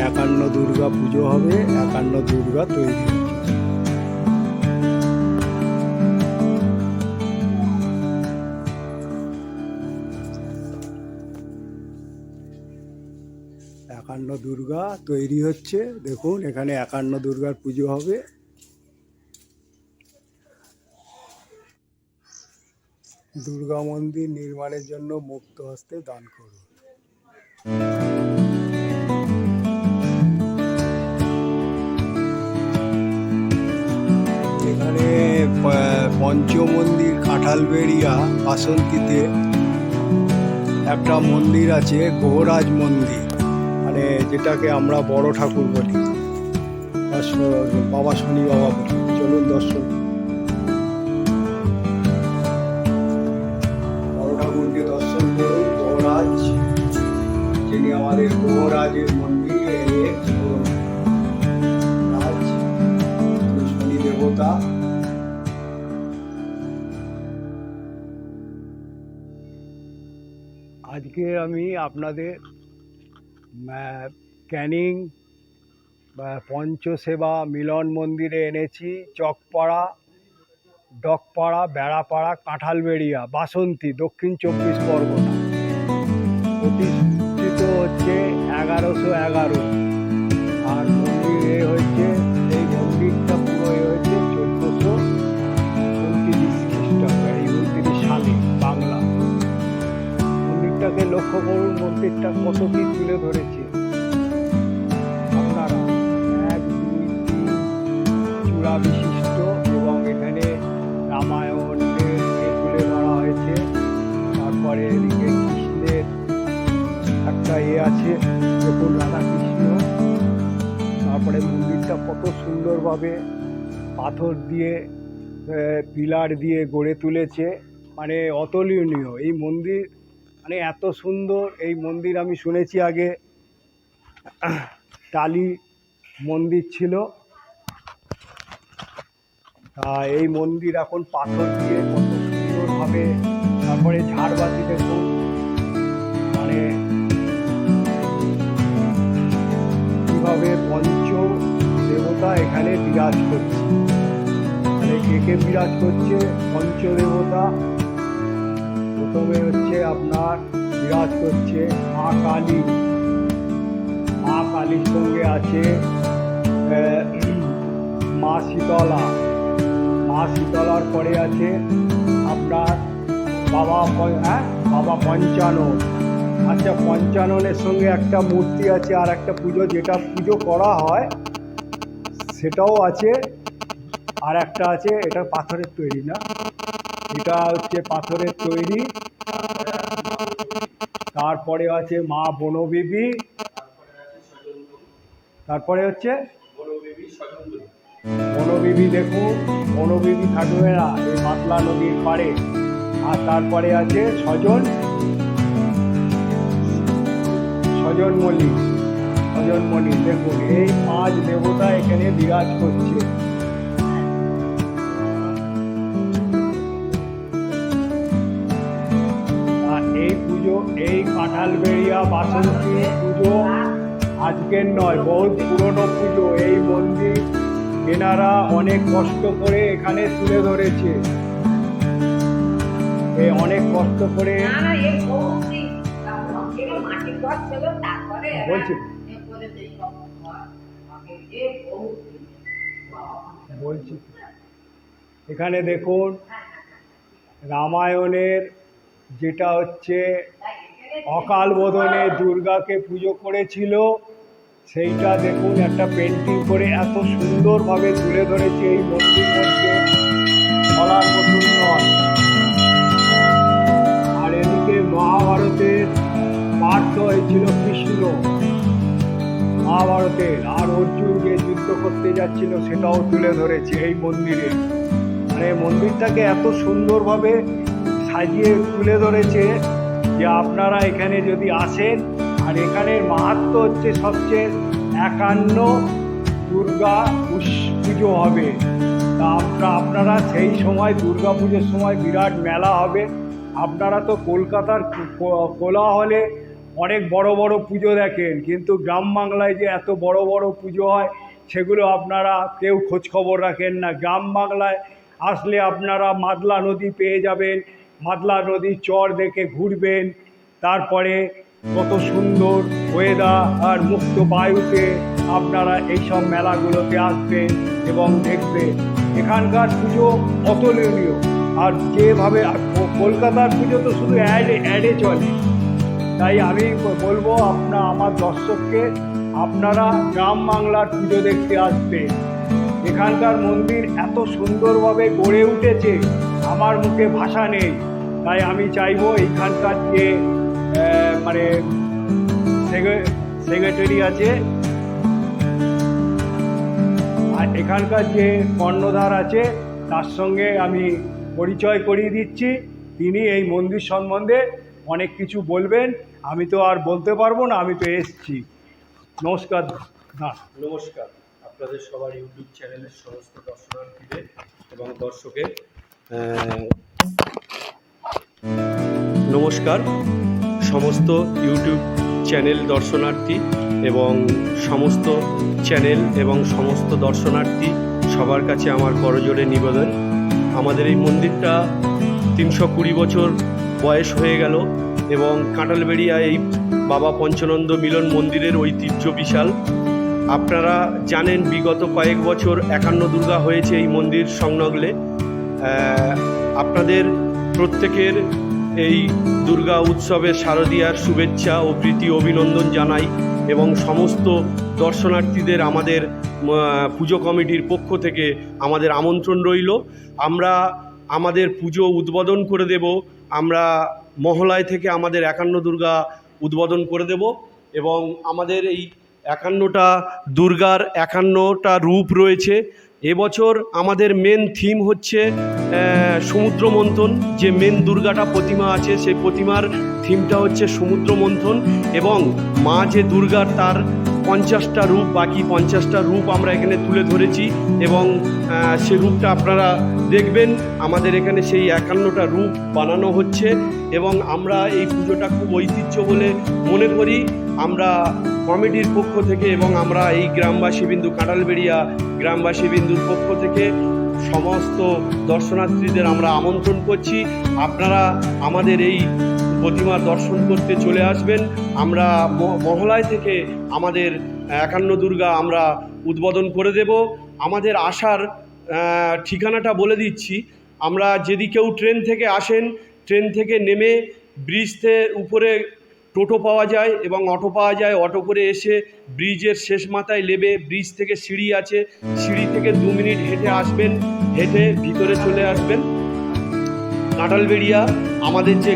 একান্ন দুর্গা পুজো হবে, একান্ন দুর্গা তৈরি হচ্ছে। একান্ন দুর্গা তৈরি হচ্ছে, দেখুন এখানে একান্ন দুর্গার পুজো হবে। দুর্গা মন্দির নির্মাণের জন্য মুক্ত হস্তে দান করুন। এখানে পঞ্চমন্দির কাঁঠালবেড়িয়া বাসন্তীতে একটা মন্দির আছে, গহরাজ মন্দির, মানে যেটাকে আমরা বড় ঠাকুর বলি, বাবা শনি বাবা বলি। চলুন দর্শন, বড় ঠাকুরকে দর্শন করুন। গহরাজ, যিনি আমাদের গহরাজের মন্দির, শনি দেবতা। আজকে আমি আপনাদের ক্যানিং পঞ্চসেবা মিলন মন্দিরে এনেছি। চকপাড়া, ডকপাড়া, বেড়াপাড়া, কাঁঠালবেড়িয়া, বাসন্তী, দক্ষিণ 24 পরগনা। প্রতিষ্ঠিত হচ্ছে 1111, আর মন্দিরে হচ্ছে, এই মন্দিরটা পুরো হচ্ছে 1429 খ্রিস্টাব্দ, এই 29 সালে বাংলা। মন্দিরটাকে লক্ষ্য করুন, মন্দিরটা কত কি তুলে ধরেছে আপনারা। 1, 2, 3 চূড়া বিশিষ্ট, এবং এখানে রামায়ণের তুলে ধরা হয়েছে। তারপরে এদিকে কৃষ্ণের একটা আছে, দেখুন রাধা কৃষ্ণ। তারপরে মন্দিরটা কত সুন্দরভাবে পাথর দিয়ে, পিলার দিয়ে গড়ে তুলেছে, মানে অতুলনীয় এই মন্দির, মানে এত সুন্দর এই মন্দির। আমি শুনেছি আগে টালি মন্দির ছিল, এই মন্দির এখন পাথর দিয়ে কত সুন্দরভাবে। তারপরে ঝাড়বাতি দেখুন, মানে কিভাবে পঞ্চ দেবতা এখানে বিরাজ করছে, মানে কে বিরাজ করছে পঞ্চদেবতা। প্রথমে হচ্ছে আপনার বিরাজ করছে মা কালী, মা কালীর সঙ্গে আছে মা শীতলা, মা শীতলার পরে আছে আপনার বাবা পঞ্চানন। আচ্ছা, পঞ্চাননের সঙ্গে একটা মূর্তি আছে, আর একটা পুজো, যেটা পুজো করা হয় সেটাও আছে। আর একটা আছে, এটা পাথরের তৈরি না, এটা হচ্ছে পাথরের তৈরি। তারপরে আছে মা বনবিবি, তারপরে হচ্ছে বনবিবি। দেখুন বনবিবি থাকবে না এই পাতলা নদীর পাড়ে। আর তারপরে আছে সজনমণি। দেখুন এই 5 দেবতা এখানে বিরাজ করছে। এই পুজো, এই কাঁঠাল কাঁঠালবেড়িয়া বাসন্তী পুজো আজকের নয়, বহুত পুরনো পুজো। এই মন্দির এনারা অনেক কষ্ট করে এখানে তুলে ধরেছে, অনেক কষ্ট করে বলছি বলছি এখানে দেখুন রামায়ণের যেটা হচ্ছে অকাল বোধনে দুর্গাকে পুজো করেছিল, সেইটা দেখুন একটা পেন্টিং করে এত সুন্দরভাবে তুলে ধরেছে। এই মন্দির মধ্যে বলার মতন নয়। আর এদিকে মহাভারতের পাঠ হয়েছিল কৃষ্ণ মহাভারতের, আর অর্জুন যে যুদ্ধ করতে যাচ্ছিল সেটাও তুলে ধরেছে এই মন্দিরে। মানে মন্দিরটাকে এত সুন্দরভাবে সাজিয়ে তুলে ধরেছে যে আপনারা এখানে যদি আসেন, আর এখানের মাহাত্ম্য হচ্ছে সবচেয়ে 51 দুর্গা পুজো হবে। তা আপনারা সেই সময় দুর্গা পুজোর সময় বিরাট মেলা হবে। আপনারা তো কলকাতার কোলাহলে অনেক বড় বড় পুজো দেখেন, কিন্তু গ্রাম বাংলায় যে এত বড় বড় পুজো হয় সেগুলো আপনারা কেউ খোঁজখবর রাখেন না। গ্রাম বাংলায় আসলে আপনারা মাদলা নদী পেয়ে যাবেন, মাদলা নদীর চর দেখে ঘুরবেন, তারপরে কত সুন্দর ওয়েদার আর মুক্ত বায়ুতে আপনারা এইসব মেলাগুলোতে আসবেন এবং দেখবেন। এখানকার পুজো অতুলনীয়। আর যেভাবে কলকাতার পুজো তো শুধু অ্যাডে চলে, তাই আমি বলবো আমার দর্শককে আপনারা গ্রাম বাংলার পুজো দেখতে আসবেন। এখানকার মন্দির এত সুন্দরভাবে গড়ে উঠেছে, আমার মুখে ভাষা নেই। তাই আমি চাইবো এইখানকার যে মানে সেক্রেটারি আছে আর এখানকার যে কর্ণধার আছে তার সঙ্গে আমি পরিচয় করিয়ে দিচ্ছি। তিনি এই মন্দির সম্বন্ধে অনেক কিছু বলবেন। আমি তো আর বলতে পারবো না, আমি তো এসছি। নমস্কার। নমস্কার আপনাদের সবার ইউটিউব চ্যানেলের সমস্ত দর্শনার্থীদের এবং দর্শকের নমস্কার। সমস্ত ইউটিউব চ্যানেল দর্শনার্থী এবং সমস্ত চ্যানেল এবং সমস্ত দর্শনার্থী সবার কাছে আমার করজোড়ে নিবেদন। আমাদের এই মন্দিরটা 320 বছর বয়স হয়ে গেল এবং কাঁঠালবেড়িয়া এই বাবা পঞ্চনন্দ মিলন মন্দিরের ঐতিহ্য বিশাল। আপনারা জানেন বিগত কয়েক বছর 51 দুর্গা হয়েছে এই মন্দির সংলগ্নে। আপনাদের প্রত্যেকের এই দুর্গা উৎসবের শারদীয়ার শুভেচ্ছা ও প্রীতি অভিনন্দন জানাই এবং সমস্ত দর্শনার্থীদের আমাদের পুজো কমিটির পক্ষ থেকে আমাদের আমন্ত্রণ রইল। আমরা আমাদের পুজো উদ্বোধন করে দেব। আমরা মহলায় থেকে আমাদের 51 দুর্গা উদ্বোধন করে দেব এবং আমাদের এই 51টা দুর্গার 51টা রূপ রয়েছে। এবছর আমাদের মেন থিম হচ্ছে সমুদ্র মন্থন। যে মেন দুর্গাটা প্রতিমা আছে সেই প্রতিমার থিমটা হচ্ছে সমুদ্র মন্থন এবং মা যে দুর্গার তার 50টা রূপ, বাকি 50টা রূপ আমরা এখানে তুলে ধরেছি এবং সে রূপটা আপনারা দেখবেন। আমাদের এখানে সেই 51টা রূপ বানানো হচ্ছে এবং আমরা এই পুজোটা খুব ঐতিহ্য বলে মনে করি। আমরা কমিটির পক্ষ থেকে এবং আমরা এই গ্রামবাসী বিন্দু কাঁঠালবেড়িয়া গ্রামবাসী বিন্দুর পক্ষ থেকে সমস্ত দর্শনার্থীদের আমরা আমন্ত্রণ করছি। আপনারা আমাদের এই প্রতিমা দর্শন করতে চলে আসবেন। আমরা মহলায় থেকে আমাদের 51 দুর্গা আমরা উদ্বোধন করে দেব। আমাদের আসার ঠিকানাটা বলে দিচ্ছি। আমরা যদি কেউ ট্রেন থেকে আসেন, ট্রেন থেকে নেমে ব্রিজের উপরে টোটো পাওয়া যায় এবং অটো পাওয়া যায়। অটো করে এসে ব্রিজের শেষ মাথায় নেমে ব্রিজ থেকে সিঁড়ি আছে, সিঁড়ি থেকে 2 মিনিট হেঁটে আসবেন, হেঁটে ভিতরে চলে আসবেন। কাঁঠালবেড়িয়া আমাদের যে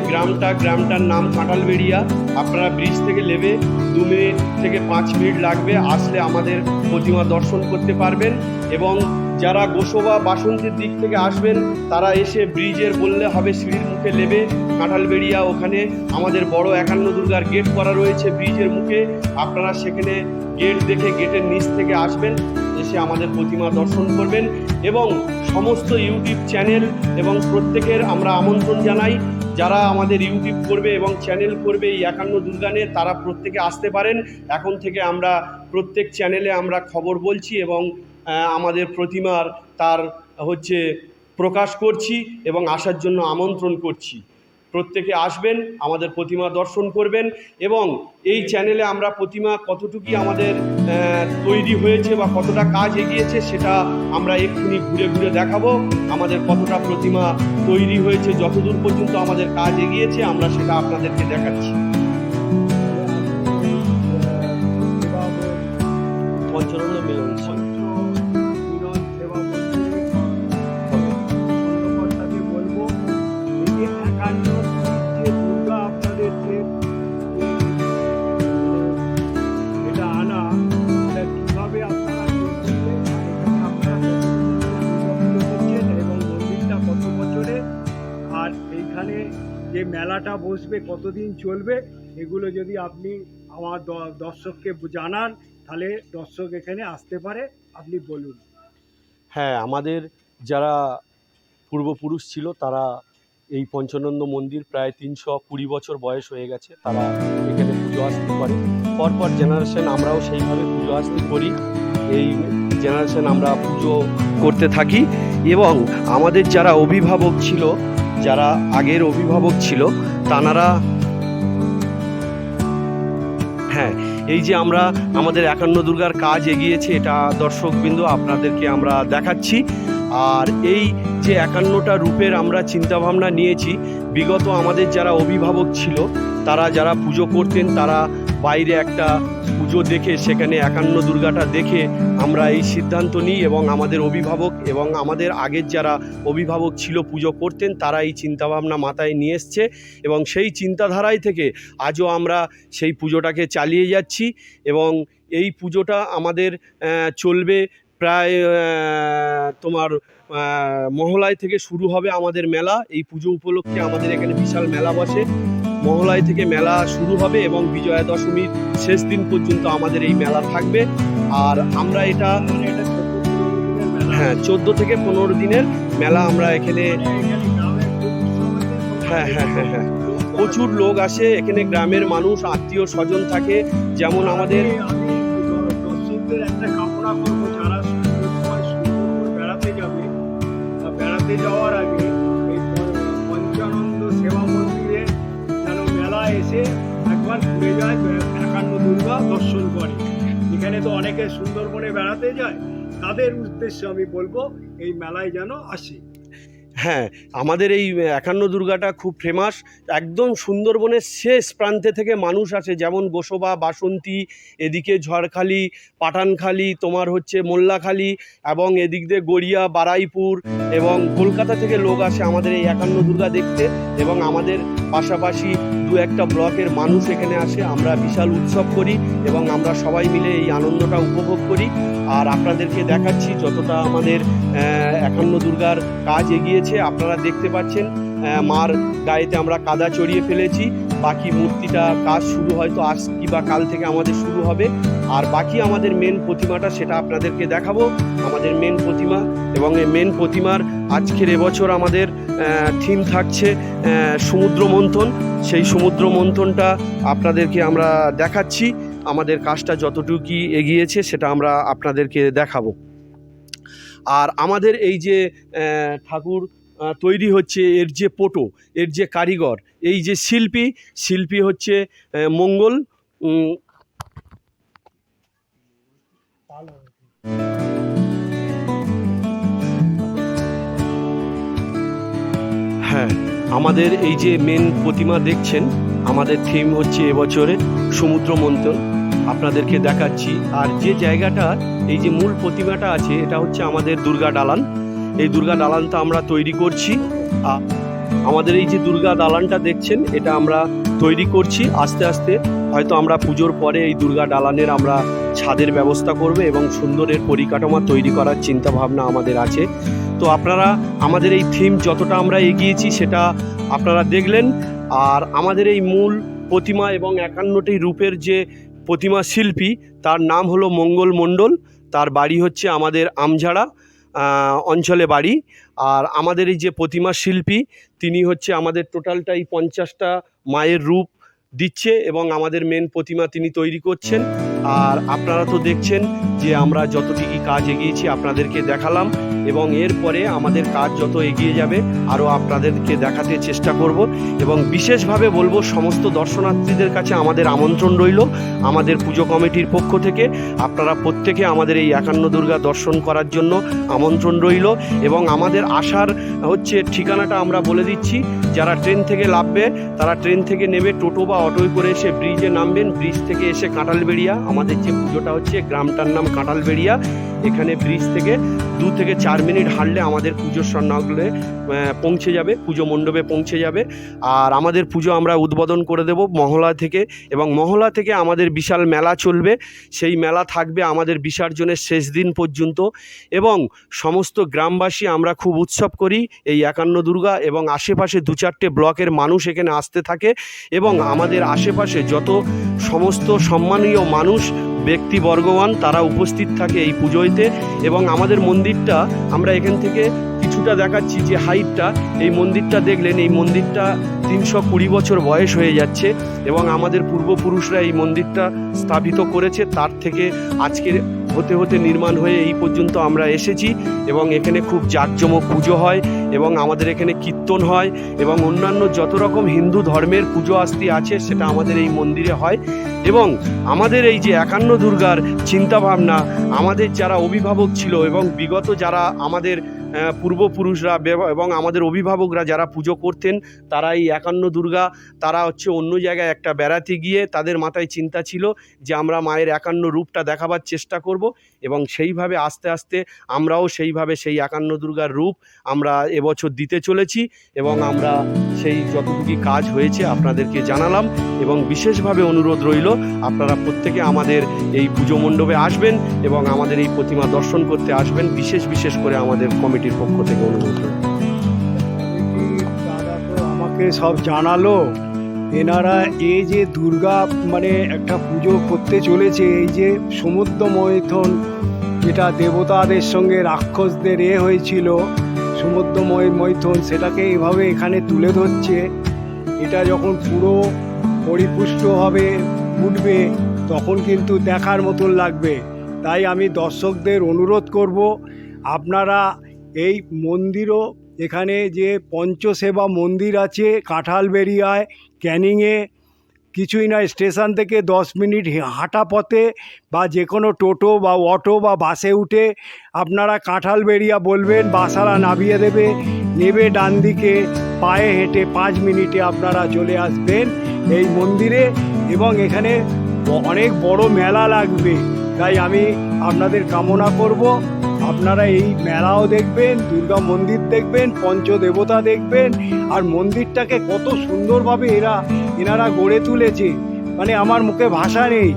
গ্রামটার নাম কাঁঠালবেড়িয়া। আপনারা ব্রিজ থেকে নেমে 2 মিনিট থেকে 5 মিনিট লাগবে, আসলে আমাদের প্রতিমা দর্শন করতে পারবেন। এবং যারা গোসবা বাসন্তীর দিক থেকে আসবেন তারা এসে ব্রিজের বললে হবে সিঁড়ির মুখে নেমে কাঁঠালবেড়িয়া, ওখানে আমাদের বড় 51 দুর্গার গেট করা রয়েছে ব্রিজের মুখে। আপনারা সেখানে গেট দেখে গেটের নিচ থেকে আসবেন, এসে আমাদের প্রতিমা দর্শন করবেন। এবং সমস্ত ইউটিউব চ্যানেল এবং প্রত্যেকের আমরা আমন্ত্রণ জানাই যারা আমাদের ইউটিউব করবে এবং চ্যানেল করবে এই 51 দুর্গা নিয়ে, তারা প্রত্যেকে আসতে পারেন। এখন থেকে আমরা প্রত্যেক চ্যানেলে আমরা খবর বলছি এবং আমাদের প্রতিমার তার হচ্ছে প্রকাশ করছি এবং আসার জন্য আমন্ত্রণ করছি। প্রত্যেকে আসবেন, আমাদের প্রতিমা দর্শন করবেন এবং এই চ্যানেলে আমরা প্রতিমা কতটুকু আমাদের তৈরি হয়েছে বা কতটা কাজ এগিয়েছে সেটা আমরা এক্ষুনি ঘুরে ঘুরে দেখাবো। আমাদের কতটা প্রতিমা তৈরি হয়েছে, যতদূর পর্যন্ত আমাদের কাজ এগিয়েছে আমরা সেটা আপনাদেরকে দেখাচ্ছি। পঞ্চানন্দ মিলন বলবো এই যে 51 যে দুর্গা আপনাদের যে এটা আনা, এটা কিভাবে আপনারা করছেন এবং মন্দিরটা কত বছরে, আর এইখানে যে মেলাটা বসবে কতদিন চলবে, এগুলো যদি আপনি আমার দর্শককে জানান তাহলে দর্শক এখানে আসতে পারে। আপনি বলুন। হ্যাঁ, আমাদের যারা পূর্বপুরুষ ছিল তারা এই পঞ্চানন্দ মন্দির প্রায় 320 বছর বয়স হয়ে গেছে, তারা এখানে পুজো আস্তি করে। পরপর জেনারেশন আমরাও সেইভাবে পুজো আস্তি করি, এই জেনারেশন আমরা পুজো করতে থাকি। এবং আমাদের যারা অভিভাবক ছিল, যারা আগের অভিভাবক ছিল, তানারা হ্যাঁ, এই যে আমরা আমাদের 51 দুর্গার কাজ এগিয়েছে এটা দর্শকবৃন্দ আপনাদেরকে আমরা দেখাচ্ছি। আর এই যে 51টা রূপের আমরা চিন্তাভাবনা নিয়েছি, বিগত আমাদের যারা অভিভাবক ছিল তারা যারা পুজো করতেন, তারা বাইরে একটা পুজো দেখে সেখানে 51 দুর্গাটা দেখে আমরা এই সিদ্ধান্ত নিই এবং আমাদের অভিভাবক এবং আমাদের আগের যারা অভিভাবক ছিল পুজো করতেন তারা এই চিন্তাভাবনা মাথায় নিয়ে এসছে এবং সেই চিন্তাধারায় থেকে আজও আমরা সেই পুজোটাকে চালিয়ে যাচ্ছি। এবং এই পুজোটা আমাদের চলবে প্রায় তোমার মহলায় থেকে শুরু হবে আমাদের মেলা। এই পুজো উপলক্ষে আমাদের এখানে বিশাল মেলা বসে, মহলায় থেকে মেলা শুরু হবে এবং বিজয়া দশমীর শেষ দিন পর্যন্ত আমাদের এই মেলা থাকবে। আর আমরা এটা 14 থেকে 15 দিনের মেলা আমরা এখানে হ্যাঁ প্রচুর লোক আসে এখানে, গ্রামের মানুষ আত্মীয় স্বজন থাকে। যেমন আমাদের দর্শকদের একটা কামনা করবো, যারা বেড়াতে যাবে বা বেড়াতে যাওয়ার আগে এই পঞ্চানন্দ সেবা মন্দিরে যেন মেলা এসে একবার ঘুরে যায়, 51 দুর্গা দর্শন করে। এখানে তো অনেকে সুন্দরবনে বেড়াতে যায়, তাদের উদ্দেশ্যে আমি বলবো এই মেলায় যেন আসে। হ্যাঁ, আমাদের এই 51 দুর্গাটা খুব ফেমাস, একদম সুন্দরবনের শেষ প্রান্তে থেকে মানুষ আসে, যেমন গোসবা, বাসন্তী, এদিকে ঝড়খালি, পাঠানখালি, তোমার হচ্ছে মোল্লাখালি এবং এদিক দিয়ে গড়িয়া, বারাইপুর এবং কলকাতা থেকে লোক আসে আমাদের এই 51 দুর্গা দেখতে। এবং আমাদের পাশাপাশি 2-1টা ব্লকের মানুষ এখানে আসে, আমরা বিশাল উৎসব করি এবং আমরা সবাই মিলে এই আনন্দটা উপভোগ করি। আর আপনাদেরকে দেখাচ্ছি যতটা আমাদের 51 দুর্গার কাজ এগিয়েছে। আপনারা দেখতে পাচ্ছেন মার গায়েতে আমরা কাদা চড়িয়ে ফেলেছি, বাকি মূর্তিটা কাজ শুরু হয়তো আজ কি বা কাল থেকে আমাদের শুরু হবে। আর বাকি আমাদের মেন প্রতিমাটা সেটা আপনাদেরকে দেখাবো, আমাদের মেন প্রতিমা। এবং এই মেন প্রতিমার আজকের এবছর আমাদের থিম থাকছে সমুদ্র মন্থন। সেই সমুদ্র মন্থনটা আপনাদেরকে আমরা দেখাচ্ছি, আমাদের কাজটা যতটুকু এগিয়েছে সেটা আমরা আপনাদেরকে দেখাবো। আর আমাদের এই যে ঠাকুর তৈরি হচ্ছে, এর যে পটো, এর যে কারিগর, এই যে শিল্পী হচ্ছে মঙ্গল। হ্যাঁ, আমাদের এই যে মেন প্রতিমা দেখছেন, আমাদের থিম হচ্ছে এবছরে সমুদ্র মন্থন, আপনাদেরকে দেখাচ্ছি। আর যে জায়গাটা এই যে মূল প্রতিমাটা আছে এটা হচ্ছে আমাদের দুর্গা দালান। এই দুর্গা দালানটা আমরা তৈরি করছি। আমাদের এই যে দুর্গা দালানটা দেখছেন এটা আমরা তৈরি করছি আস্তে আস্তে। হয়তো আমরা পুজোর পরে এই দুর্গা দালানের আমরা ছাদের ব্যবস্থা করব এবং সুন্দরের পরিকাঠামো তৈরি করার চিন্তা ভাবনা আমাদের আছে। তো আপনারা আমাদের এই থিম যতটা আমরা এগিয়েছি সেটা আপনারা দেখলেন। আর আমাদের এই মূল প্রতিমা এবং 51টি রূপের যে প্রতিমা শিল্পী, তার নাম হলো মঙ্গল মণ্ডল, তার বাড়ি হচ্ছে আমাদের আমঝাড়া। অঞ্চলে বাড়ি। আর আমাদের এই যে প্রতিমা শিল্পী, তিনি হচ্ছে আমাদের টোটালটাই 50টা মায়ের রূপ দিচ্ছে এবং আমাদের মেন প্রতিমা তিনি তৈরি করছেন। আর আপনারা তো দেখছেন যে আমরা যতটুকু কাজ এগিয়েছি আপনাদেরকে দেখালাম, এবং এরপরে আমাদের কাজ যত এগিয়ে যাবে আরও আপনাদেরকে দেখাতে চেষ্টা করব। এবং বিশেষভাবে বলবো, সমস্ত দর্শনার্থীদের কাছে আমাদের আমন্ত্রণ রইল আমাদের পুজো কমিটির পক্ষ থেকে। আপনারা প্রত্যেকে আমাদের এই 51 দুর্গা দর্শন করার জন্য আমন্ত্রণ রইল। এবং আমাদের আসার হচ্ছে ঠিকানাটা আমরা বলে দিচ্ছি। যারা ট্রেন থেকে নামবে তারা ট্রেন থেকে নেমে টোটো বা অটোয় করে এসে ব্রিজে নামবেন। ব্রিজ থেকে এসে কাঁঠালবেড়িয়া, আমাদের যে পুজোটা হচ্ছে গ্রামটার নাম কাঁঠালবেড়িয়া, এখানে ব্রিজ থেকে 2 থেকে 4 মিনিট হাঁটলে আমাদের পুজোর সন্ন্যাসগুলো পৌঁছে যাবে, পুজো মণ্ডপে পৌঁছে যাবে। আর আমাদের পুজো আমরা উদ্বোধন করে দেব মহলা থেকে, এবং মহলা থেকে আমাদের বিশাল মেলা চলবে। সেই মেলা থাকবে আমাদের বিসর্জনের শেষ দিন পর্যন্ত। এবং সমস্ত গ্রামবাসী আমরা খুব উৎসব করি এই 51 দুর্গা, এবং আশেপাশে 2-4টে ব্লকের মানুষ এখানে আসতে থাকে। এবং আমাদের আশেপাশে যত সমস্ত সম্মানীয় মানুষ ব্যক্তিবর্গবান তারা উপস্থিত থাকে এই পুজোতে। এবং আমাদের মন্দিরটা আমরা এখান থেকে কিছুটা দেখাচ্ছি, যে হাইটটা, এই মন্দিরটা দেখলেন, এই মন্দিরটা 320 বছর বয়স হয়ে যাচ্ছে। এবং আমাদের পূর্বপুরুষরা এই মন্দিরটা স্থাপিত করেছে, তার থেকে আজকের হতে হতে নির্মাণ হয়ে এই পর্যন্ত আমরা এসেছি। এবং এখানে খুব জাঁকজমক পুজো হয়, এবং আমাদের এখানে কীর্তন হয়, এবং অন্যান্য যত রকম হিন্দু ধর্মের পুজো আস্তি আছে সেটা আমাদের এই মন্দিরে হয়। এবং আমাদের এই যে 51 দুর্গার চিন্তাভাবনা, আমাদের যারা অভিভাবক ছিল এবং বিগত যারা আমাদের পূর্বপুরুষরা এবং আমাদের অভিভাবকরা যারা পুজো করতেন, তারা এই 51 দুর্গা, তারা হচ্ছে অন্য জায়গায় একটা বেড়াতে গিয়ে তাদের মাথায় চিন্তা ছিল যে আমরা মায়ের 51 রূপটা দেখাবার চেষ্টা করব। এবং সেইভাবে আস্তে আস্তে আমরাও সেইভাবে সেই 51 দুর্গার রূপ আমরা এবছর দিতে চলেছি। এবং আমরা সেই যতটুকু কাজ হয়েছে আপনাদেরকে জানালাম। এবং বিশেষভাবে অনুরোধ রইল আপনারা প্রত্যেকে আমাদের এই পুজো মণ্ডপে আসবেন এবং আমাদের এই প্রতিমা দর্শন করতে আসবেন। বিশেষ করে আমাদের কমিটির পক্ষ থেকে অনুরোধ রইল। দাদা তো আমাকে সব জানালো। এনারা এই যে দুর্গা মানে একটা পুজো করতে চলেছে, এই যে সমুদ্র মৈথন, যেটা দেবতাদের সঙ্গে রাক্ষসদের হয়েছিল সমুদ্রময় মৈথন, সেটাকে এভাবে এখানে তুলে ধরছে। এটা যখন পুরো পরিপুষ্ট হবে, উঠবে, তখন কিন্তু দেখার মতন লাগবে। তাই আমি দর্শকদের অনুরোধ করব, আপনারা এই মন্দিরও, এখানে যে পঞ্চসেবা মন্দির আছে কাঁঠালবেড়িয়ায়, ক্যানিংয়ে, কিছুই নয়, স্টেশন থেকে 10 মিনিট হাঁটা পথে বা যে কোনো টোটো বা অটো বা বাসে উঠে আপনারা কাঁঠালবেড়িয়া বলবেন, বাসারা নামিয়ে দেবে, নেবে ডান দিকে, পায়ে হেঁটে 5 মিনিটে আপনারা চলে আসবেন এই মন্দিরে। এবং এখানে অনেক বড় মেলা লাগবে, তাই আমি আপনাদের কামনা করব আপনারা এই মেলাও দেখবেন, দুর্গা মন্দির দেখবেন, পঞ্চদেবতা দেখবেন। আর মন্দিরটাকে কত সুন্দরভাবে এনারা গড়ে তুলেছে, মানে আমার মুখে ভাষা নেই।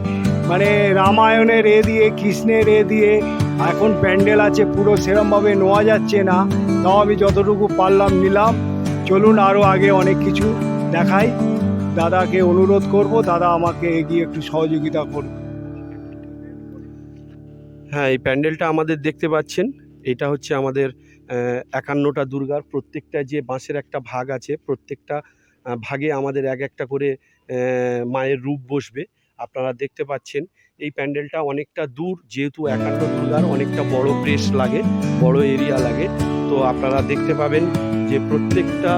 মানে রামায়ণের দিয়ে, কৃষ্ণের দিয়ে, এখন প্যান্ডেল আছে পুরো, সেরমভাবে নেওয়া যাচ্ছে না, তাও আমি যতটুকু পারলাম নিলাম। চলুন আরও আগে অনেক কিছু দেখাই। দাদাকে অনুরোধ করব, দাদা আমাকে এগিয়ে একটু সহযোগিতা করুন। হ্যাঁ, এই প্যান্ডেলটা আমাদের দেখতে পাচ্ছেন, এটা হচ্ছে আমাদের 51টা দুর্গার। প্রত্যেকটা যে বাঁশের একটা ভাগ আছে, প্রত্যেকটা ভাগে আমাদের এক একটা করে মায়ের রূপ বসবে। আপনারা দেখতে পাচ্ছেন এই প্যান্ডেলটা অনেকটা দূর, যেহেতু 51 দুর্গার অনেকটা বড় প্রেস লাগে, বড় এরিয়া লাগে। তো আপনারা দেখতে পাবেন যে প্রত্যেকটা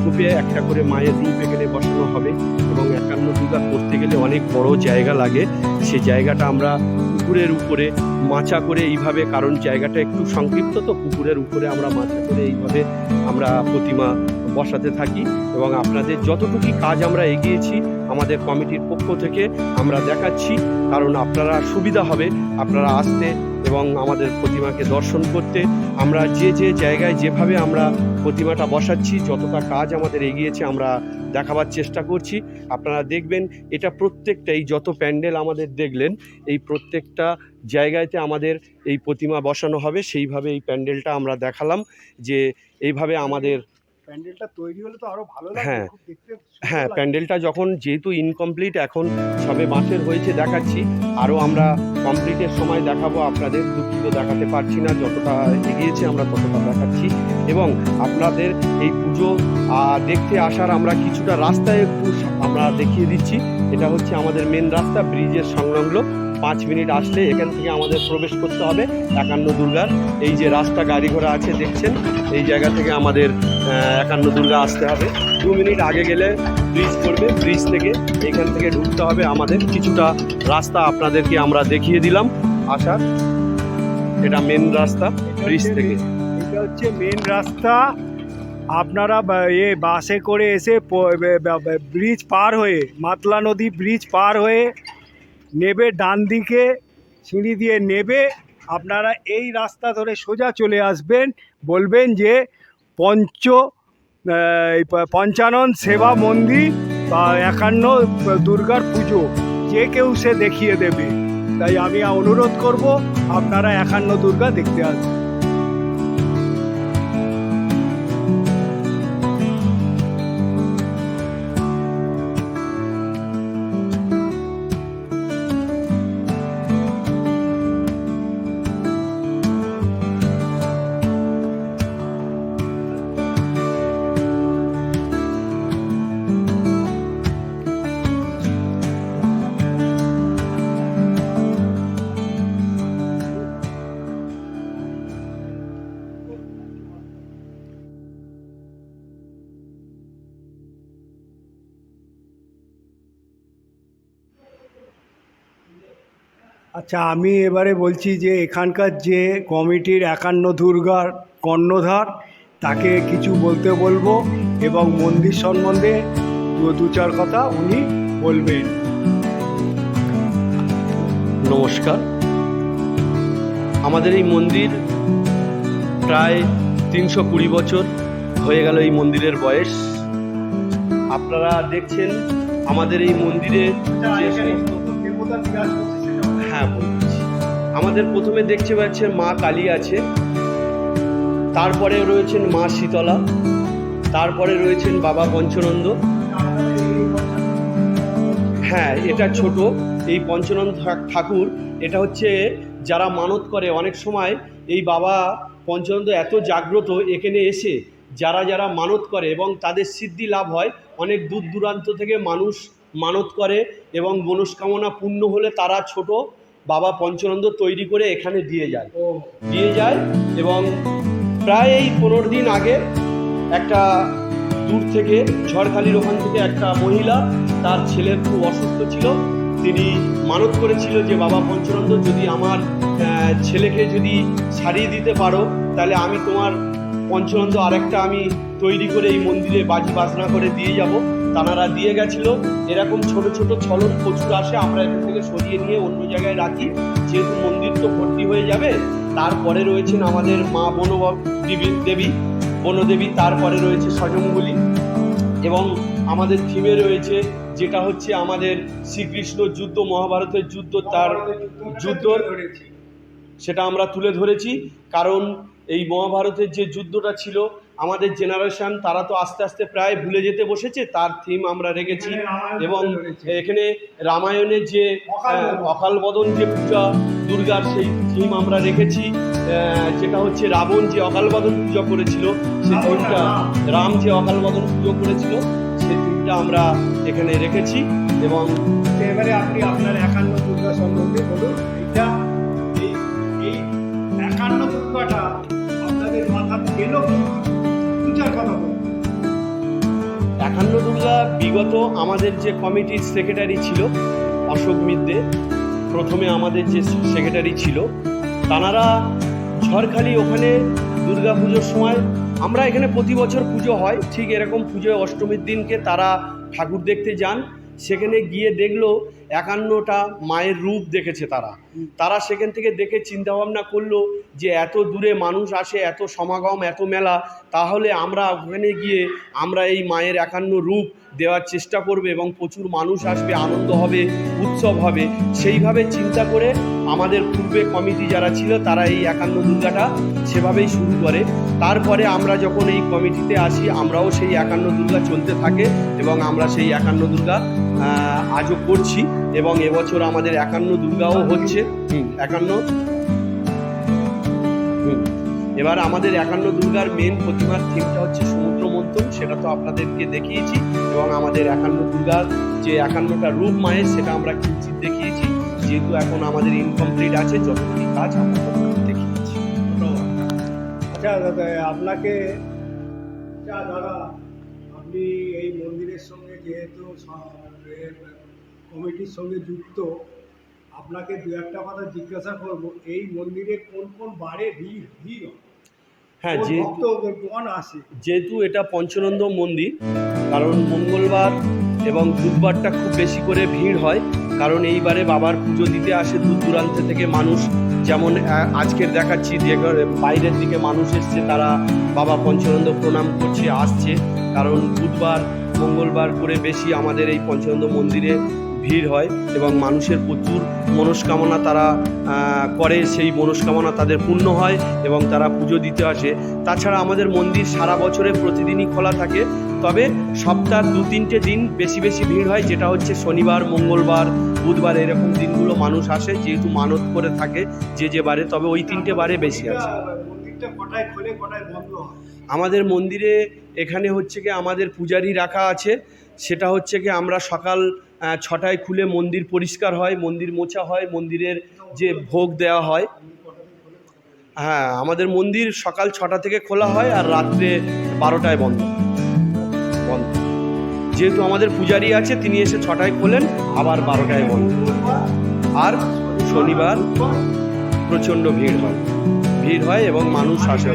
রূপে একটা করে মায়ের রূপ এখানে বসানো হবে। এবং 51 দুর্গা করতে গেলে অনেক বড় জায়গা লাগে, সেই জায়গাটা আমরা পুকুরের উপরে মাচা করে এইভাবে, কারণ জায়গাটা একটু সংক্ষিপ্ত, তো পুকুরের উপরে আমরা মাচা করে এইভাবে আমরা প্রতিমা বসাতে থাকি। এবং আপনাদের যতটুকু কাজ আমরা এগিয়েছি আমাদের কমিটির পক্ষ থেকে আমরা দেখাচ্ছি, কারণ আপনারা সুবিধা হবে আপনারা আসতে এবং আমাদের প্রতিমাকে দর্শন করতে। আমরা যে জায়গায় যেভাবে আমরা প্রতিমাটা বসাচ্ছি, যতটা কাজ আমাদের এগিয়েছে আমরা দেখাবার চেষ্টা করছি। আপনারা দেখবেন এটা প্রত্যেকটাই, যত প্যান্ডেল আমাদের দেখলেন, এই প্রত্যেকটা জায়গাতে আমাদের এই প্রতিমা বসানো হবে। সেইভাবে এই প্যান্ডেলটা আমরা দেখালাম যে এইভাবে আমাদের প্যান্ডেলটা তৈরি হলে তো আরো ভালো লাগবে, হ্যাঁ। খুব দেখতে সুন্দর হ্যাঁ, লাগবে। প্যান্ডেলটা যখন যেহেতু ইনকমপ্লিট, এখন সবে বাঁশের হয়েছে দেখাচ্ছি, আরও আমরা কমপ্লিটের সময় দেখাবো আপনাদের। দুঃখিত দেখাতে পারছি না, যতটা এগিয়েছে আমরা ততটা দেখাচ্ছি। এবং আপনাদের এই পুজো দেখতে আসার আমরা কিছুটা রাস্তায় একটু আমরা দেখিয়ে দিচ্ছি। এটা হচ্ছে আমাদের মেন রাস্তা, ব্রিজের সংলগ্ন। 5 মিনিট আসলে এখান থেকে আমাদের প্রবেশ করতে হবে 51 দুর্গার। এই যে রাস্তা গাড়ি ঘোড়া আছে দেখছেন, এই জায়গা থেকে আমাদের 51 দুর্গা আসতে হবে। 2 মিনিট আগে গেলে ব্রিজ পড়বে, ব্রিজ থেকে এইখান থেকে ঢুকতে হবে আমাদের। কিছুটা রাস্তা আপনাদেরকে আমরা দেখিয়ে দিলাম আসার। এটা মেন রাস্তা ব্রিজ থেকে। এটা হচ্ছে মেন রাস্তা। আপনারা বাসে করে এসে ব্রিজ পার হয়ে, মাতলা নদী ব্রিজ পার হয়ে নেবে ডান দিকে, সিঁড়ি দিয়ে নেবে। আপনারা এই রাস্তা ধরে সোজা চলে আসবেন, বলবেন যে পঞ্চানন সেবা মন্দির বা 51 দুর্গার পুজো, যে কেউ সে দেখিয়ে দেবে। তাই আমি অনুরোধ করব আপনারা 51 দুর্গা দেখতে আসবেন। আচ্ছা, আমি এবারে বলছি যে এখানকার যে কমিটির 51 দুর্গার কর্ণধার, তাকে কিছু বলতে বলবো এবং মন্দির সম্বন্ধে দু চার কথা উনি বলবেন। নমস্কার। আমাদের এই মন্দির প্রায় 320 বছর হয়ে গেল এই মন্দিরের বয়স। আপনারা দেখছেন আমাদের এই মন্দিরে হ্যাঁ বলছি, আমাদের প্রথমে দেখতে পাচ্ছেন মা কালী আছে, তারপরে রয়েছেন মা শীতলা, তারপরে রয়েছেন বাবা পঞ্চানন্দ। হ্যাঁ, এটা ছোট, এই পঞ্চানন্দ ঠাকুর, এটা হচ্ছে যারা মানত করে অনেক সময় এই বাবা পঞ্চানন্দ এত জাগ্রত, এখানে এসে যারা যারা মানত করে এবং তাদের সিদ্ধি লাভ হয়। অনেক দূর দূরান্ত থেকে মানুষ মানত করে এবং মনস্কামনা পূর্ণ হলে তারা ছোট বাবা পঞ্চানন্দ তৈরি করে এখানে দিয়ে যায়। এবং প্রায় এই 15 দিন আগে একটা দূর থেকে, ঝড়খালির ওখান থেকে একটা মহিলা, তার ছেলের খুব অসুস্থ ছিল, তিনি মানত করেছিল যে বাবা পঞ্চানন্দ যদি আমার ছেলেকে যদি সারিয়ে দিতে পারো, তাহলে আমি তোমার পঞ্চানন্দ আরেকটা আমি তৈরি করে এই মন্দিরে বাজি বাজনা করে দিয়ে যাব। তানারা দিয়ে গেছিল। এরকম ছোট ছোট ছলন প্রচুর আসে, আমরা এখান থেকে সরিয়ে নিয়ে অন্য জায়গায় রাখি, যেহেতু মন্দির তো ভর্তি হয়ে যাবে। তারপরে রয়েছেন আমাদের মা বনদেবী, তারপরে রয়েছে সজঙ্গুলি, এবং আমাদের থিমে রয়েছে যেটা হচ্ছে আমাদের শ্রীকৃষ্ণ যুদ্ধ, মহাভারতের যুদ্ধ, তার যুদ্ধ সেটা আমরা তুলে ধরেছি। কারণ এই মহাভারতের যে যুদ্ধটা ছিল, আমাদের জেনারেশন তারা তো আস্তে আস্তে প্রায় ভুলে যেতে বসেছে, তার থিম আমরা রেখেছি। এবং এখানে রামায়ণের যে অকালবোধন যে পূজা দুর্গার, সেই থিম আমরা রেখেছি, যেটা হচ্ছে রাবণ যে অকালবোধন পুজো করেছিল, সেই থিমটা, রাম যে অকালবোধন পুজো করেছিল, সেই থিমটা আমরা এখানে রেখেছি। এবং এবারে আপনি আপনার 51 দুর্গা সম্বন্ধে বলুন। এই 51 দুর্গাটা আপনাদের মাথা গেল দু চার কথা বলুন। 51 দুর্গা বিগত আমাদের যে কমিটির সেক্রেটারি ছিল অশোক মিদ্দে, প্রথমে আমাদের যে সেক্রেটারি ছিল, তানারা ঝড়খালি ওখানে দুর্গা পুজোর সময়, আমরা এখানে প্রতি বছর পুজো হয় ঠিক এরকম পুজোয় অষ্টমীর দিনকে তারা ঠাকুর দেখতে যান। সেখানে গিয়ে দেখলো 51টা মায়ের রূপ দেখেছে তারা সেখান থেকে দেখে চিন্তাভাবনা করলো যে এত দূরে মানুষ আসে, এত সমাগম, এত মেলা, তাহলে আমরা ওখানে গিয়ে আমরা এই মায়ের 51 রূপ দেওয়ার চেষ্টা করবে এবং প্রচুর মানুষ আসবে, আনন্দ হবে, উৎসব হবে। সেইভাবে চিন্তা করে আমাদের পূর্বে কমিটি যারা ছিল তারা এই 51 দুর্গাটা সেভাবেই শুরু করে। তারপরে আমরা যখন এই কমিটিতে আসি আমরাও সেই 51 দুর্গা চলতে থাকে এবং আমরা সেই 51 দুর্গা আজও করছি এবং এবছর আমাদের 51 দুর্গাও হচ্ছে 51। এবার আমাদের 51 দুর্গার মেন প্রতিমার থিমটা হচ্ছে সমুদ্র মন্থন, সেটা তো আপনাদেরকে দেখিয়েছি, এবং আমাদের 51 দুর্গার যে 51টা রূপ মায়ের সেটা আমরা কিঞ্চিৎ দেখিয়েছি, যেহেতু এখন আমাদের ইনকমপ্লিট আছে, যতটুকু কাজ আমরা দেখিয়েছি। আচ্ছা দাদা, আপনাকে দাদা আপনি এই মন্দিরের সঙ্গে যেহেতু কমিটির সঙ্গে যুক্ত, আপনাকে দু একটা কথা জিজ্ঞাসা করব, এই মন্দিরে কোন কোন বারে ভিড় হয়? হ্যাঁ, ভক্তগণ আসে, যেহেতু এটা পঞ্চনন্দ মন্দির, কারণ মঙ্গলবার এবং বুধবারটা খুব বেশি করে ভিড় হয়, কারণ এইবারে বাবার পুজো দিতে আসে দূর দূরান্ত থেকে মানুষ। যেমন আজকের দেখাচ্ছি যে বাইরের দিকে মানুষ এসছে, তারা বাবা পঞ্চনন্দ প্রণাম করছে, আসছে, কারণ বুধবার মঙ্গলবার করে বেশি আমাদের এই পঞ্চনন্দ মন্দিরে ভিড় হয় এবং মানুষের প্রচুর মনস্কামনা তারা করে, সেই মনস্কামনা তাদের পূর্ণ হয় এবং তারা পুজো দিতে আসে। তাছাড়া আমাদের মন্দির সারা বছরে প্রতিদিনই খোলা থাকে, তবে সপ্তাহ 2-3টে দিন বেশি বেশি ভিড় হয়, যেটা হচ্ছে শনিবার, মঙ্গলবার, বুধবার, এরকম দিনগুলো মানুষ আসে, যেহেতু মানত করে থাকে যে বারে, তবে ওই 3টে বারে বেশি আছে। মন্দিরটা কটায় খোলে, কটায় বন্ধ হয়? আমাদের মন্দিরে এখানে হচ্ছে কি আমাদের পূজারি রাখা আছে, সেটা হচ্ছে কি আমরা সকাল 6টায় খুলে মন্দির পরিষ্কার হয়, মন্দির মোছা হয়, মন্দিরের যে ভোগ দেওয়া হয়। হ্যাঁ, আমাদের মন্দির সকাল 6টা থেকে খোলা হয় আর রাত্রে 12টায় বন্ধ। যেহেতু আমাদের পূজারি আছে, তিনি এসে 6টায় খোলেন, আবার 12টায় বন্ধ। আর শনিবার প্রচণ্ড ভিড় হয় এবং মানুষ আসে।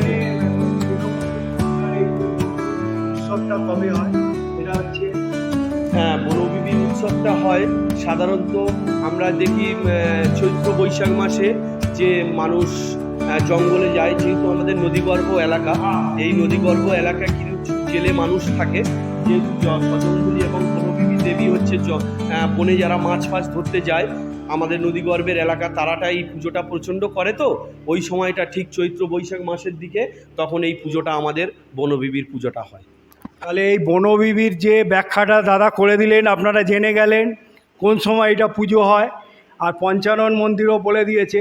উৎসবটা কবে হয়? এটা হচ্ছে হ্যাঁ, বনবিবি উৎসবটা হয় সাধারণত আমরা দেখি চৈত্র বৈশাখ মাসে, যে মানুষ জঙ্গলে যায়, যেহেতু আমাদের নদীগর্ভ এলাকা, এই নদীগর্ভ এলাকায় কিছু জেলে মানুষ থাকে, যেহেতু পতঞ্জলি এবং বনবিবি দেবী হচ্ছে বনে যারা মাছ ফাছ ধরতে যায়, আমাদের নদীগর্ভের এলাকা, তারাটা এই পুজোটা প্রচণ্ড করে, তো ওই সময়টা ঠিক চৈত্র বৈশাখ মাসের দিকে তখন এই পুজোটা আমাদের বনবিবির পুজোটা হয়। তাহলে এই বনবিবির যে ব্যাখ্যাটা দাদা করে দিলেন, আপনারা জেনে গেলেন কোন সময় এটা পুজো হয়, আর পঞ্চানন মন্দিরও বলে দিয়েছে।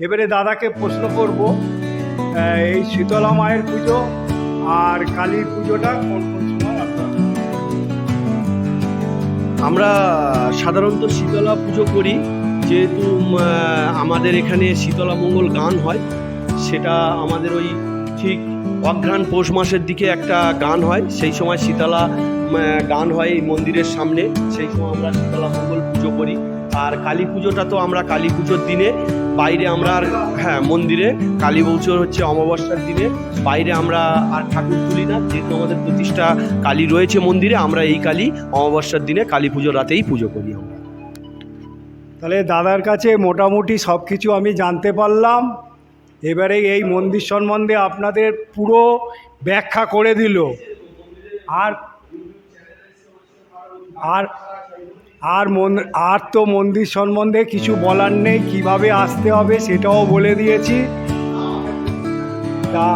এবারে দাদাকে প্রশ্ন করব, এই শীতলা মায়ের পুজো আর কালীর পুজোটা কোন কোন সময় আপনারা? আমরা সাধারণত শীতলা পুজো করি, যেহেতু আমাদের এখানে শীতলা মঙ্গল গান হয়, সেটা আমাদের ওই ঠিক অঘ্রাণ পৌষ মাসের দিকে একটা গান হয়, সেই সময় শীতলা গান হয় এই মন্দিরের সামনে, সেই সময় আমরা শীতলা মঙ্গল পুজো করি। আর কালী পুজোটা তো আমরা কালী পুজোর দিনে বাইরে আমরা হ্যাঁ, মন্দিরে কালী পুজোর হচ্ছে অমাবস্যার দিনে বাইরে আমরা আর ঠাকুর তুলি না, যেহেতু আমাদের প্রতিষ্ঠা কালী রয়েছে মন্দিরে, আমরা এই কালী অমাবস্যার দিনে কালী পুজোর রাতেই পুজো করি আমরা। তাহলে দাদার কাছে মোটামুটি সব কিছু আমি জানতে পারলাম। এবারে এই মন্দির সম্বন্ধে আপনাদের পুরো ব্যাখ্যা করে দিল। আর আর আর তো মন্দির সম্বন্ধে কিছু বলার নেই, কীভাবে আসতে হবে সেটাও বলে দিয়েছি। তা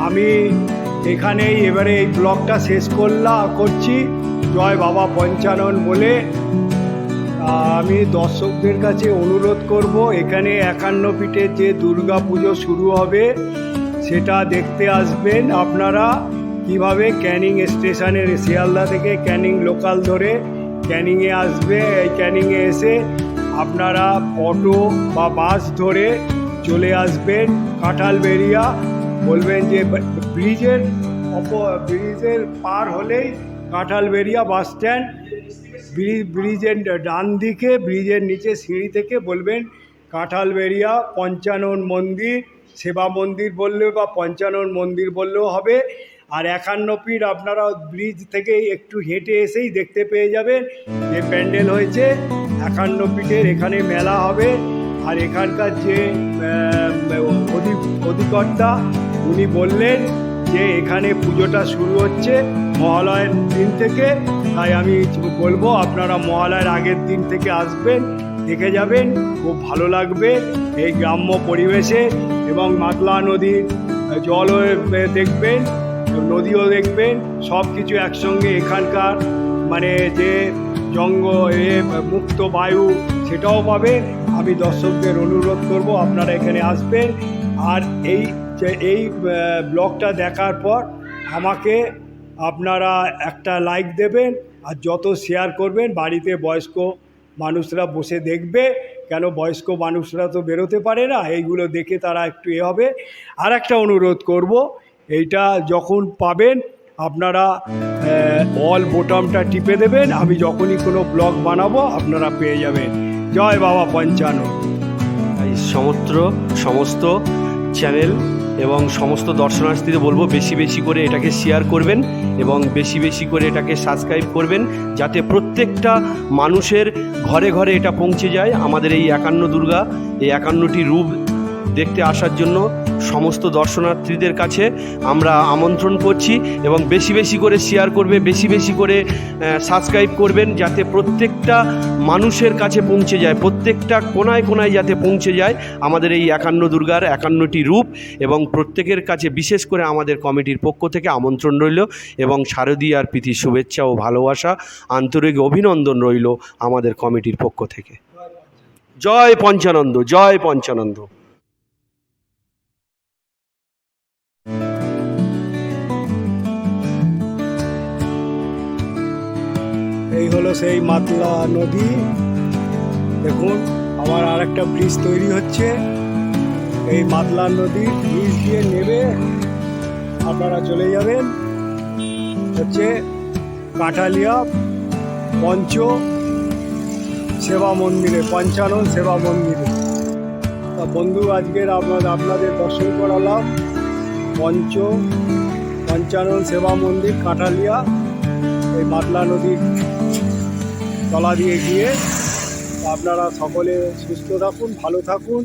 আমি এখানেই এবারে এই ব্লগটা শেষ করছি। জয় বাবা পঞ্চানন বলে আমি দর্শকদের কাছে অনুরোধ করব, এখানে 51 ফিটের যে দুর্গা পুজো শুরু হবে সেটা দেখতে আসবেন আপনারা। কিভাবে ক্যানিং স্টেশনের শিয়ালদা থেকে ক্যানিং লোকাল ধরে ক্যানিংয়ে আসবে, এই ক্যানিংয়ে এসে আপনারা অটো বা বাস ধরে চলে আসবেন কাঁঠালবেড়িয়া। বলবেন যে ব্রিজের পার হলেই কাঁঠালবেড়িয়া বাস স্ট্যান্ড, ব্রিজের ডান দিকে, ব্রিজের নিচে সিঁড়ি থেকে বলবেন কাঁঠালবেড়িয়া পঞ্চানন মন্দির, সেবা মন্দির বললে বা পঞ্চানন মন্দির বললেও হবে। আর 51 ফিট আপনারা ব্রিজ থেকে একটু হেঁটে এসেই দেখতে পেয়ে যাবেন যে প্যান্ডেল হয়েছে 51 ফিটের। এখানে মেলা হবে। আর এখানকার যে অধিকর্তা উনি বললেন যে এখানে পুজোটা শুরু হচ্ছে মহালয়ের দিন থেকে। তাই আমি বলবো আপনারা মহালয়ের আগের দিন থেকে আসবেন, দেখে যাবেন, খুব ভালো লাগবে এই গ্রাম্য পরিবেশে। এবং মাতলা নদীর জলও দেখবেন, নদীও দেখবেন, সব কিছু একসঙ্গে। এখানকার মানে যে মুক্ত বায়ু সেটাও পাবেন। আমি দর্শকদের অনুরোধ করব আপনারা এখানে আসবেন। আর এই ব্লগটা দেখার পর আমাকে আপনারা একটা লাইক দেবেন, আর যত শেয়ার করবেন। বাড়িতে বয়স্ক মানুষরা বসে দেখবে, কেন বয়স্ক মানুষরা তো বেরোতে পারে না, এইগুলো দেখে তারা একটু হবে। আর একটা অনুরোধ করব, এইটা যখন পাবেন আপনারা অল বোতামটা টিপে দেবেন। আমি যখনই কোনো ব্লগ বানাবো আপনারা পেয়ে যাবেন। জয় বাবা পঞ্চানন। সমস্ত চ্যানেল এবং সমস্ত দর্শনার্থীদের বলবো বেশি বেশি করে এটাকে শেয়ার করবেন এবং বেশি বেশি করে এটাকে সাবস্ক্রাইব করবেন, যাতে প্রত্যেকটা মানুষের ঘরে ঘরে এটা পৌঁছে যায়। আমাদের এই 51 দুর্গা, এই 51টি রূপ দেখতে আসার জন্য সমস্ত দর্শনার্থীদের কাছে আমরা আমন্ত্রণ করছি। এবং বেশি বেশি করে শেয়ার করবে, বেশি বেশি করে সাবস্ক্রাইব করবেন, যাতে প্রত্যেকটা মানুষের কাছে পৌঁছে যায়, প্রত্যেকটা কোনায় কোনায় যাতে পৌঁছে যায় আমাদের এই 51 দুর্গার 51টি রূপ। এবং প্রত্যেকের কাছে বিশেষ করে আমাদের কমিটির পক্ষ থেকে আমন্ত্রণ রইল এবং শারদীয়ার প্রীতি শুভেচ্ছা ও ভালোবাসা, আন্তরিক অভিনন্দন রইল আমাদের কমিটির পক্ষ থেকে। জয় পঞ্চানন্দ, জয় পঞ্চানন্দ। এই হলো সেই মাতলা নদী। দেখুন আবার আর একটা ব্রিজ তৈরি হচ্ছে। এই মাতলা নদীর ব্রিজ দিয়ে নেমে আপনারা চলে যাবেন হচ্ছে কাঁঠালিয়া পঞ্চ সেবা মন্দিরে, পঞ্চানন সেবা মন্দিরে। তা বন্ধু, আজকের আপনাদের দর্শন করালাম পঞ্চানন সেবা মন্দির কাঁঠালিয়া, এই মাতলা নদীর তলা দিয়ে গিয়ে। আপনারা সকলে সুস্থ থাকুন, ভালো থাকুন।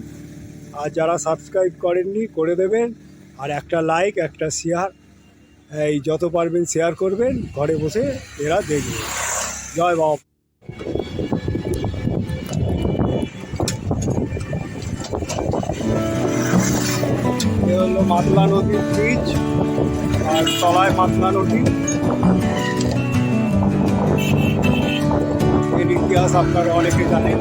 আর যারা সাবস্ক্রাইব করেননি করে দেবেন। আর একটা লাইক, একটা শেয়ার, এই যত পারবেন শেয়ার করবেন, ঘরে বসে এরা দেখবে। জয় বাবা। এ হলো মাতলা নদীর ব্রিজ, আর তলায় মাতলা নদী। এর ইতিহাস আপনারা অনেকে জানেন।